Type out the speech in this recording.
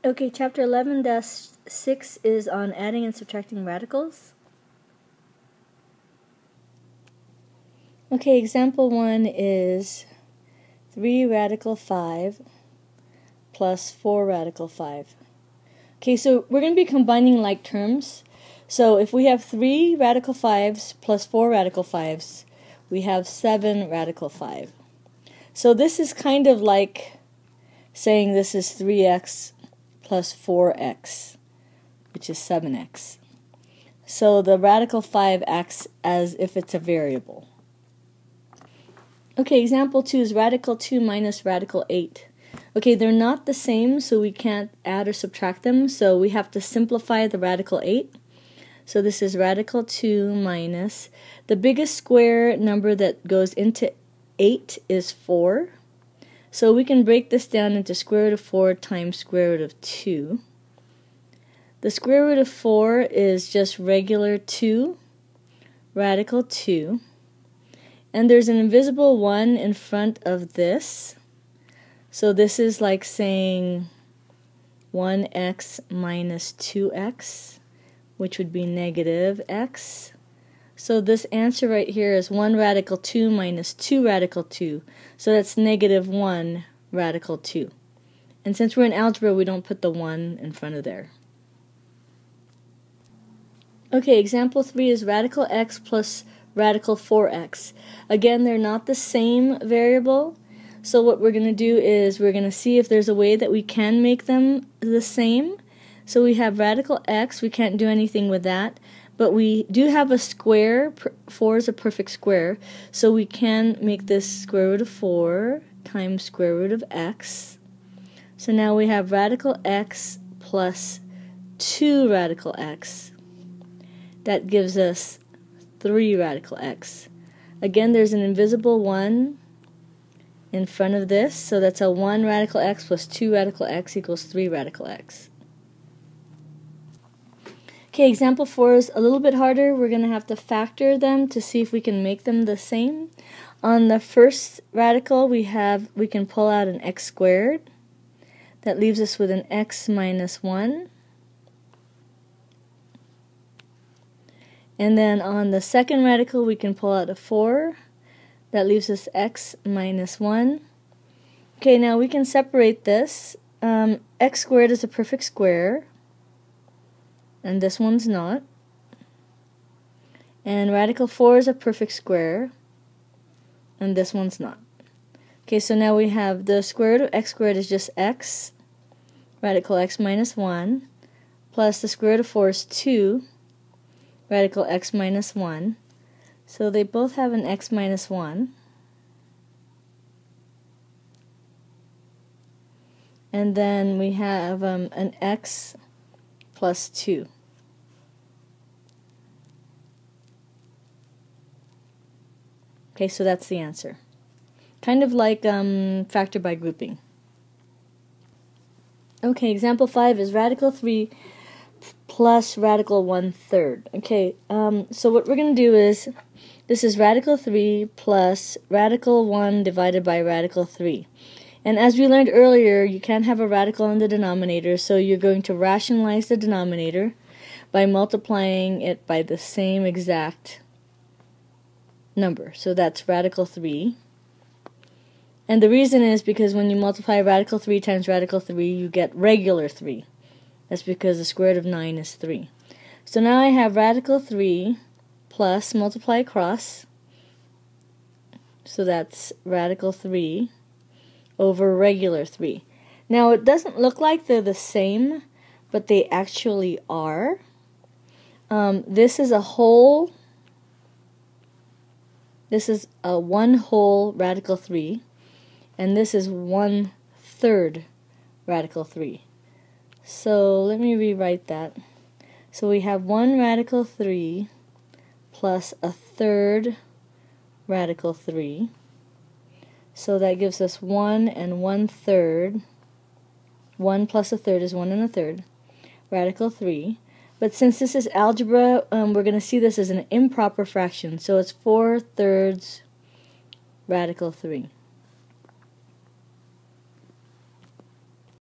Okay, chapter 11-6 is on adding and subtracting radicals. Okay, example 1 is 3 radical 5 plus 4 radical 5. Okay, so we're going to be combining like terms. So if we have 3 radical 5s plus 4 radical 5s, we have 7 radical 5. So this is kind of like saying this is 3x plus 4x, which is 7x. So the radical 5 acts as if it's a variable. Okay, example 2 is radical 2 minus radical 8. Okay, they're not the same, so we can't add or subtract them, so we have to simplify the radical 8. So this is radical 2 minus, the biggest square number that goes into 8 is 4. So we can break this down into square root of 4 times square root of 2. The square root of 4 is just regular 2, radical 2. And there's an invisible 1 in front of this. So this is like saying 1x minus 2x, which would be negative x. So this answer right here is 1 radical 2 minus 2 radical 2. So that's negative 1 radical 2. And since we're in algebra, we don't put the 1 in front of there. Okay, example 3 is radical x plus radical 4x. Again, they're not the same variable. So what we're going to do is we're going to see if there's a way that we can make them the same. So we have radical x, we can't do anything with that. But we do have a square, 4 is a perfect square, so we can make this square root of 4 times square root of x. So now we have radical x plus 2 radical x. That gives us 3 radical x. Again, there's an invisible 1 in front of this, so that's a 1 radical x plus 2 radical x equals 3 radical x. Okay, example 4 is a little bit harder. We're going to have to factor them to see if we can make them the same. On the first radical, we can pull out an x squared. That leaves us with an x minus 1. And then on the second radical, we can pull out a 4. That leaves us x minus 1. Okay, now we can separate this. X squared is a perfect square, and this one's not. And radical 4 is a perfect square, and this one's not. Okay, so now we have the square root of x squared is just x, radical x minus 1, plus the square root of 4 is 2, radical x minus 1. So they both have an x minus 1. And then we have an x plus 2. Okay, so that's the answer. Kind of like factor by grouping. Okay, example 5 is radical 3 plus radical 1/3. Okay, so what we're going to do is, this is radical 3 plus radical 1 divided by radical 3. And as we learned earlier, you can't have a radical in the denominator, so you're going to rationalize the denominator by multiplying it by the same exact number. So that's radical 3. And the reason is because when you multiply radical 3 times radical 3, you get regular 3. That's because the square root of 9 is 3. So now I have radical 3 plus multiply across. So that's radical 3 over regular 3. Now it doesn't look like they're the same, but they actually are. This is a whole. This is a 1 whole radical 3, and this is 1/3 radical 3. So let me rewrite that. So we have 1 radical 3 plus 1/3 radical 3. So that gives us 1 and 1/3. 1 plus 1/3 is 1 1/3 radical 3. But since this is algebra, we're going to see this as an improper fraction. So it's 4/3 radical 3.